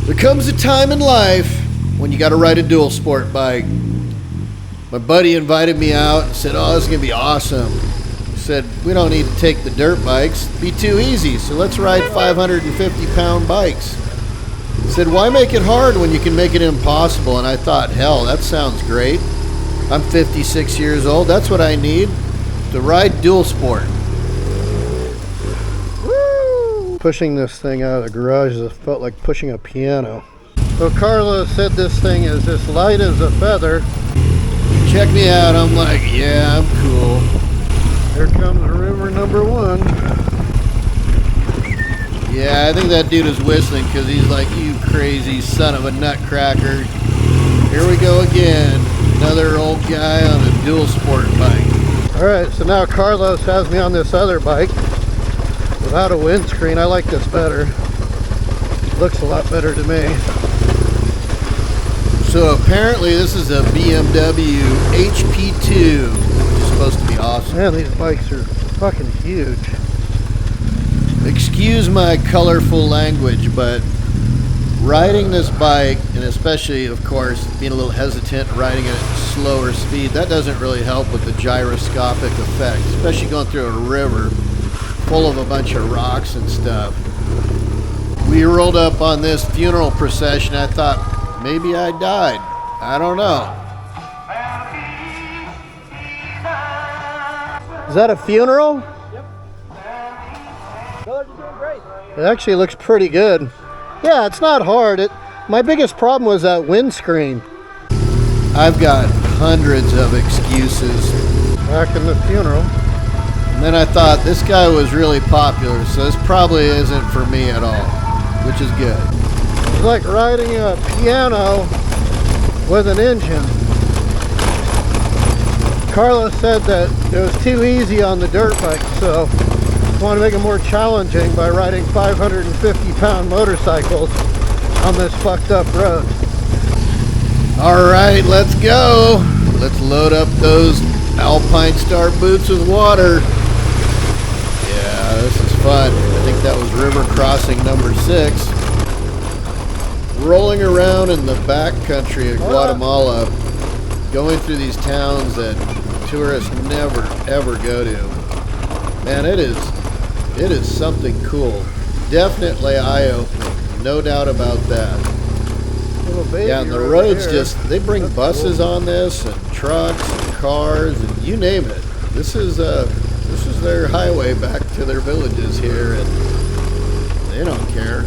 There comes a time in life when you got to ride a dual sport bike. My buddy invited me out and said, oh, this is going to be awesome. He said, we don't need to take the dirt bikes. It'd be too easy, so let's ride 550-pound bikes. He said, why make it hard when you can make it impossible? And I thought, hell, that sounds great. I'm 56 years old. That's what I need to ride dual sport. Woo! Pushing this thing out of the garage felt like pushing a piano. So Carlos said this thing is as light as a feather. Check me out. I'm like, yeah, I'm cool. Here comes river number one. Yeah, I think that dude is whistling because he's like, you crazy son of a nutcracker. Here we go again. Another old guy on a dual sport bike. Alright, so now Carlos has me on this other bike without a windscreen. I like this better. Looks a lot better to me. So apparently this is a BMW HP2, which is supposed to be awesome. Man, these bikes are fucking huge. Excuse my colorful language, but riding this bike, and especially, of course, being a little hesitant riding at slower speed, that doesn't really help with the gyroscopic effect, especially going through a river full of a bunch of rocks and stuff. We rolled up on this funeral procession. I thought maybe I died. I don't know. Is that a funeral? Yep. Colors are doing great. It actually looks pretty good. Yeah, it's not hard. My biggest problem was that windscreen. I've got hundreds of excuses. Back in the funeral. And then I thought this guy was really popular, so this probably isn't for me at all, which is good. It's like riding a piano with an engine. Carlos said that it was too easy on the dirt bike, so I want to make it more challenging by riding 550-pound motorcycles on this fucked up road. All right, let's go. Let's load up those Alpine Star boots with water. Yeah, this is fun. I think that was river crossing number 6. Rolling around in the back country of Guatemala, going through these towns that tourists never ever go to. Man, it is something cool. Definitely eye-opening, no doubt about that. Yeah, and the roads they bring buses on this, and trucks, and cars, and you name it. This is their highway back to their villages here, and they don't care.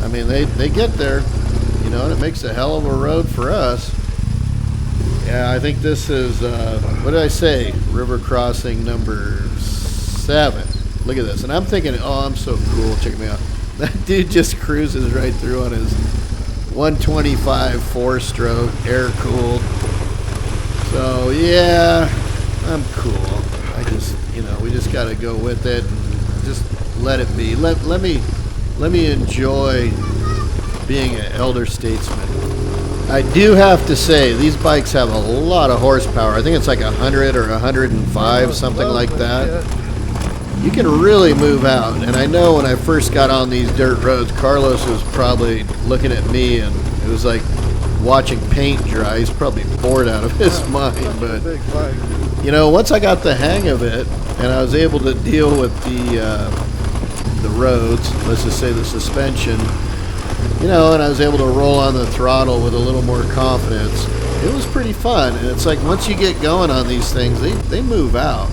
I mean, they get there, you know, and it makes a hell of a road for us. Yeah, I think this is, what did I say? River crossing number 7. Look at this. And I'm thinking, oh, I'm so cool. Check me out. That dude just cruises right through on his 125 4-stroke, air-cooled. So, yeah, I'm cool. I just, you know, we just got to go with it and just let it be. Let me enjoy being an elder statesman. I do have to say, these bikes have a lot of horsepower. I think it's like 100 or 105, something like that. You can really move out. And I know when I first got on these dirt roads, Carlos was probably looking at me, and it was like watching paint dry. He's probably bored out of his mind. But, you know, once I got the hang of it, and I was able to deal with the roads, let's just say the suspension, you know, and I was able to roll on the throttle with a little more confidence. It was pretty fun, and it's like once you get going on these things, they move out.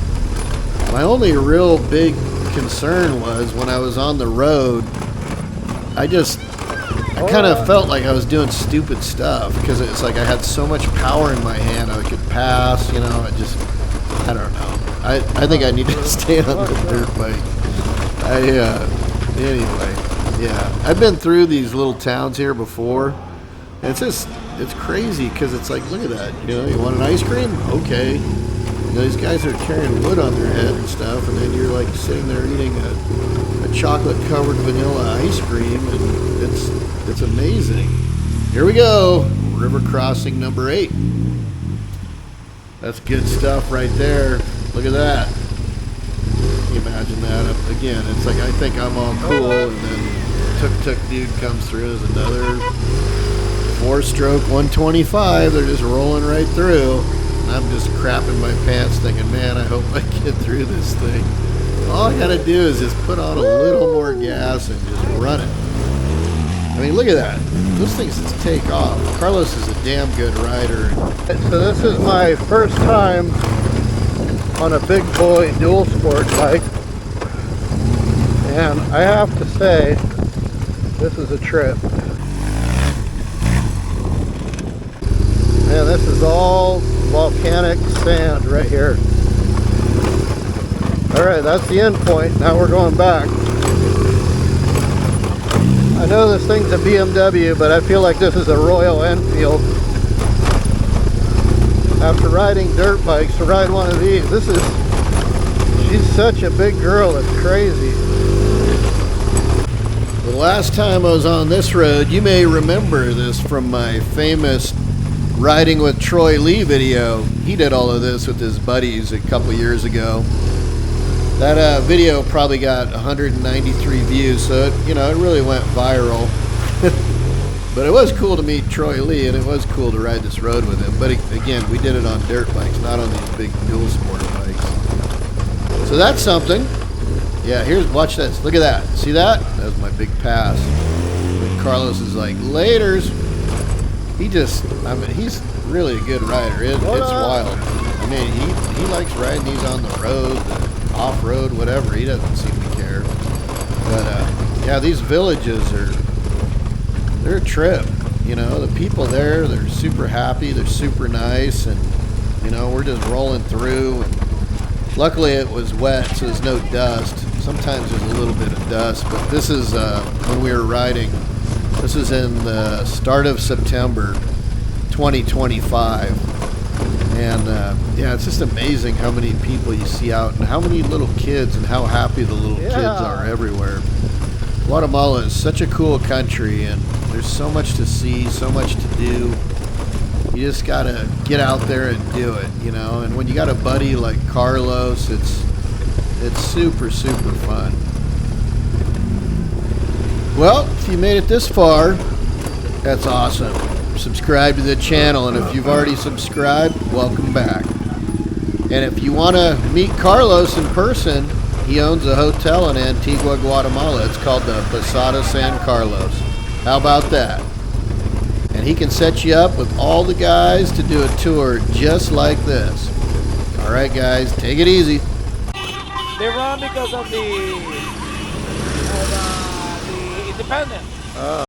My only real big concern was when I was on the road, I kind of felt like I was doing stupid stuff because it's like I had so much power in my hand, I could pass, you know, I don't know. I think I need to stay on the dirt bike. Anyway. Yeah, I've been through these little towns here before, and it's crazy because it's like, look at that, you know, you want an ice cream? Okay. You know, these guys are carrying wood on their head and stuff, and then you're like sitting there eating a chocolate-covered vanilla ice cream, and it's amazing. Here we go, river crossing number 8. That's good stuff right there. Look at that. Can you imagine that? Again, it's like I think I'm all cool, and then tuk-tuk dude comes through as another 4-stroke 125. They're just rolling right through. And I'm just crapping my pants thinking, man, I hope I get through this thing. All I gotta do is just put on a little more gas and just run it. I mean, look at that. Those things just take off. Carlos is a damn good rider. So this is my first time on a big boy dual sport bike. And I have to say, this is a trip. Man, this is all volcanic sand right here. Alright, that's the end point. Now we're going back. I know this thing's a BMW, but I feel like this is a Royal Enfield. After riding dirt bikes, to ride one of these, she's such a big girl, it's crazy. The last time I was on this road, you may remember this from my famous Riding with Troy Lee video. He did all of this with his buddies a couple years ago. That video probably got 193 views, so it really went viral. But it was cool to meet Troy Lee, and it was cool to ride this road with him. But again, we did it on dirt bikes, not on these big dual sport bikes. So that's something. Yeah, watch this. Look at that. See that? That was my big pass. And Carlos is like, laters. He's really a good rider. It's wild. I mean, he likes riding these on the road, off-road, whatever. He doesn't seem to care. But yeah, these villages they're a trip. The people there, they're super happy, they're super nice, and we're just rolling through. And luckily it was wet, so there's no dust. Sometimes there's a little bit of dust, but this is when we were riding. This is in the start of September 2025. And yeah, it's just amazing how many people you see out and how many little kids and how happy the little kids are everywhere. Guatemala is such a cool country, and there's so much to see, so much to do. You just gotta get out there and do it, and when you got a buddy like Carlos, it's super, super fun. Well, if you made it this far, that's awesome. Subscribe to the channel, and if you've already subscribed, welcome back. And if you want to meet Carlos in person, he owns a hotel in Antigua, Guatemala. It's called the Posada San Carlos. How about that? And he can set you up with all the guys to do a tour just like this. All right, guys, take it easy. They run because of the independence.